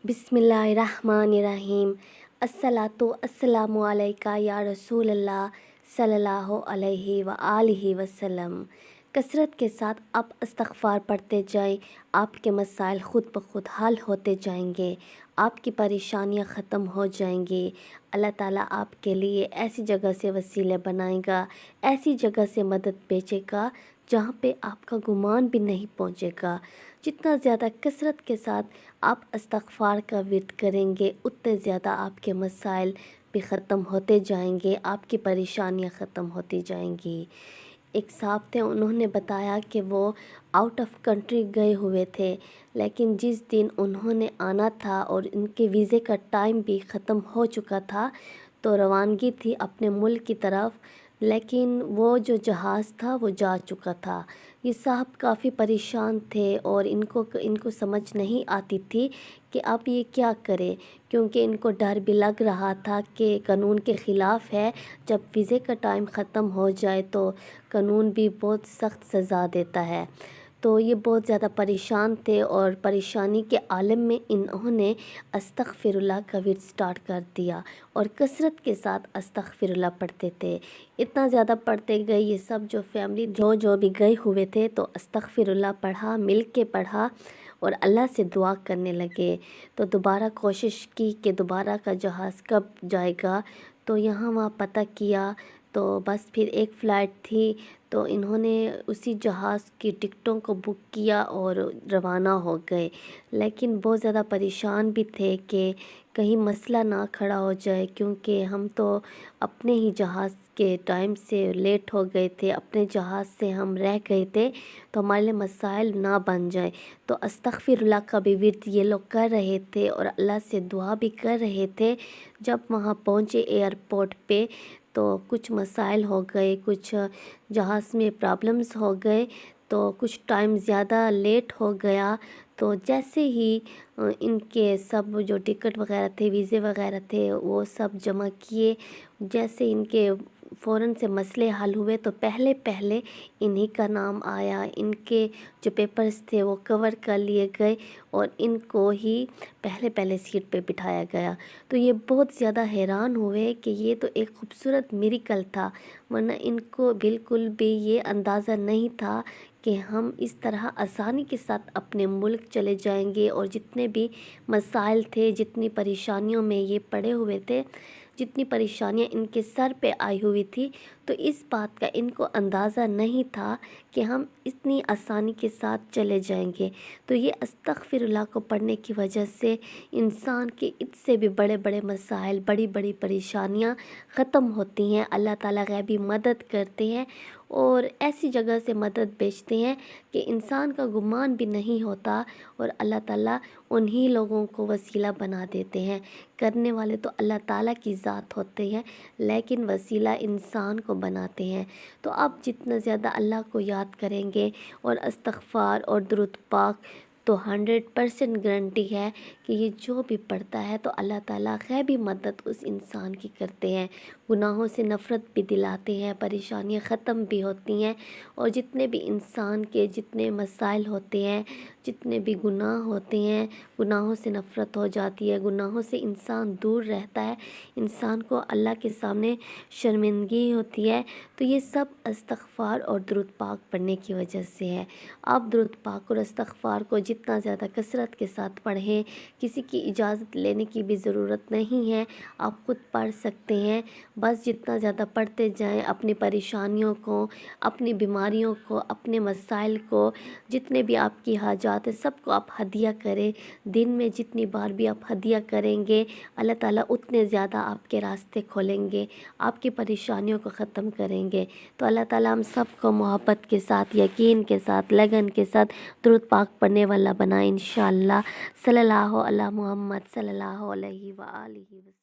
बिस्मिल्लाहिर्रहमानिर्रहीम। अस्सलातु अस्सलामु अलैका या रसूल अल्लाह सल्लल्लाहु अलैहि व आलिहि वसल्लम। कसरत के साथ आप इस्तग़फ़ार पढ़ते जाएं, आपके मसाइल ख़ुद ब खुद हल होते जाएंगे, आपकी परेशानियां ख़त्म हो जाएंगी। अल्लाह ताला आपके लिए ऐसी जगह से वसीले बनाएगा, ऐसी जगह से मदद भेजेगा जहाँ पे आपका गुमान भी नहीं पहुँचेगा। जितना ज़्यादा कसरत के साथ आप इस्तग़फ़ार का विर्द करेंगे, उतने ज़्यादा आपके मसाइल भी ख़त्म होते जाएंगे, आपकी परेशानियां ख़त्म होती जाएंगी। एक साहब थे, उन्होंने बताया कि वो आउट ऑफ कंट्री गए हुए थे, लेकिन जिस दिन उन्होंने आना था और उनके वीज़े का टाइम भी ख़त्म हो चुका था, तो रवानगी थी अपने मुल्क की तरफ, लेकिन वो जो जहाज़ था वो जा चुका था। ये साहब काफ़ी परेशान थे और इनको समझ नहीं आती थी कि अब ये क्या करें, क्योंकि इनको डर भी लग रहा था कि कानून के ख़िलाफ़ है। जब वीज़े का टाइम ख़त्म हो जाए तो कानून भी बहुत सख्त सज़ा देता है। तो ये बहुत ज़्यादा परेशान थे और परेशानी के आलम में इन्होंने अस्तग़फ़िरुल्लाह का विर्द स्टार्ट कर दिया और कसरत के साथ अस्तग़फ़िरुल्लाह पढ़ते थे। इतना ज़्यादा पढ़ते गए, ये सब जो फैमिली जो भी गए हुए थे तो अस्तग़फ़िरुल्लाह पढ़ा, मिल के पढ़ा और अल्लाह से दुआ करने लगे। तो दोबारा कोशिश की कि दोबारा का जहाज़ कब जाएगा, तो यहाँ वहाँ पता किया तो बस फिर एक फ़्लाइट थी, तो इन्होंने उसी जहाज़ की टिकटों को बुक किया और रवाना हो गए। लेकिन बहुत ज़्यादा परेशान भी थे कि कहीं मसला ना खड़ा हो जाए, क्योंकि हम तो अपने ही जहाज़ के टाइम से लेट हो गए थे, अपने जहाज़ से हम रह गए थे, तो हमारे लिए मसाइल ना बन जाए। तो अस्तग़फ़िरुल्लाह का भी विर्द ये लोग कर रहे थे और अल्लाह से दुआ भी कर रहे थे। जब वहाँ पहुँचे एयरपोर्ट पे तो कुछ मसाइल हो गए, कुछ जहाज़ में प्रॉब्लम्स हो गए, तो कुछ टाइम ज़्यादा लेट हो गया। तो जैसे ही इनके सब जो टिकट वगैरह थे, वीज़े वगैरह थे, वो सब जमा किए, जैसे इनके फ़ौरन से मसले हल हुए तो पहले पहले इन्हीं का नाम आया, इनके जो पेपर्स थे वो कवर कर लिए गए और इनको ही पहले सीट पे बिठाया गया। तो ये बहुत ज़्यादा हैरान हुए कि ये तो एक खूबसूरत मिरेकल था, वरना इनको बिल्कुल भी ये अंदाज़ा नहीं था कि हम इस तरह आसानी के साथ अपने मुल्क चले जाएंगे और जितने भी मसाइल थे, जितनी परेशानियों में ये पड़े हुए थे, जितनी परेशानियां इनके सर पे आई हुई थी, तो इस बात का इनको अंदाज़ा नहीं था कि हम इतनी आसानी के साथ चले जाएंगे। तो ये अस्तग़फ़िरुल्लाह को पढ़ने की वजह से इंसान के इससे भी बड़े बड़े मसाइल, बड़ी बड़ी परेशानियां ख़त्म होती हैं। अल्लाह ताला गैबी मदद करते हैं और ऐसी जगह से मदद भेजते हैं कि इंसान का गुमान भी नहीं होता और अल्लाह ताला उन्हीं लोगों को वसीला बना देते हैं। करने वाले तो अल्लाह ताला की ज़ात होते हैं, लेकिन वसीला इंसान को बनाते हैं। तो आप जितना ज़्यादा अल्लाह को याद करेंगे और इस्तग़फ़ार और दुरूद पाक, तो 100% गारंटी है कि ये जो भी पढ़ता है तो अल्लाह ताला गैबी मदद उस इंसान की करते हैं, गुनाहों से नफ़रत भी दिलाते हैं, परेशानियां ख़त्म भी होती हैं और जितने भी इंसान के जितने मसाइल होते हैं, जितने भी गुनाह होते हैं, गुनाहों से नफ़रत हो जाती है, गुनाहों से इंसान दूर रहता है, इंसान को अल्लाह के सामने शर्मिंदगी होती है। तो ये सब इस्तग़फ़ार और दुरूद पाक पढ़ने की वजह से है। आप दुरूद पाक और इस्तग़फ़ार को जितना ज़्यादा कसरत के साथ पढ़ें, किसी की इजाज़त लेने की भी ज़रूरत नहीं है, आप ख़ुद पढ़ सकते हैं। बस जितना ज़्यादा पढ़ते जाएं, अपनी परेशानियों को, अपनी बीमारियों को, अपने मसाइल को, जितने भी आपकी हाजात है, सबको आप हदिया करें। दिन में जितनी बार भी आप हदिया करेंगे, अल्लाह ताला उतने ज़्यादा आपके रास्ते खोलेंगे, आपकी परेशानियों को ख़त्म करेंगे। तो अल्लाह ताला हम सबको मोहब्बत के साथ, यकीन के साथ, लगन के साथ दुरूद पाक पढ़ने वाला बनाए इंशाअल्लाह। सल्लल्लाहु अला मुहम्मद सल्लल्लाहु अलैहि व आलिहि वसल्लम।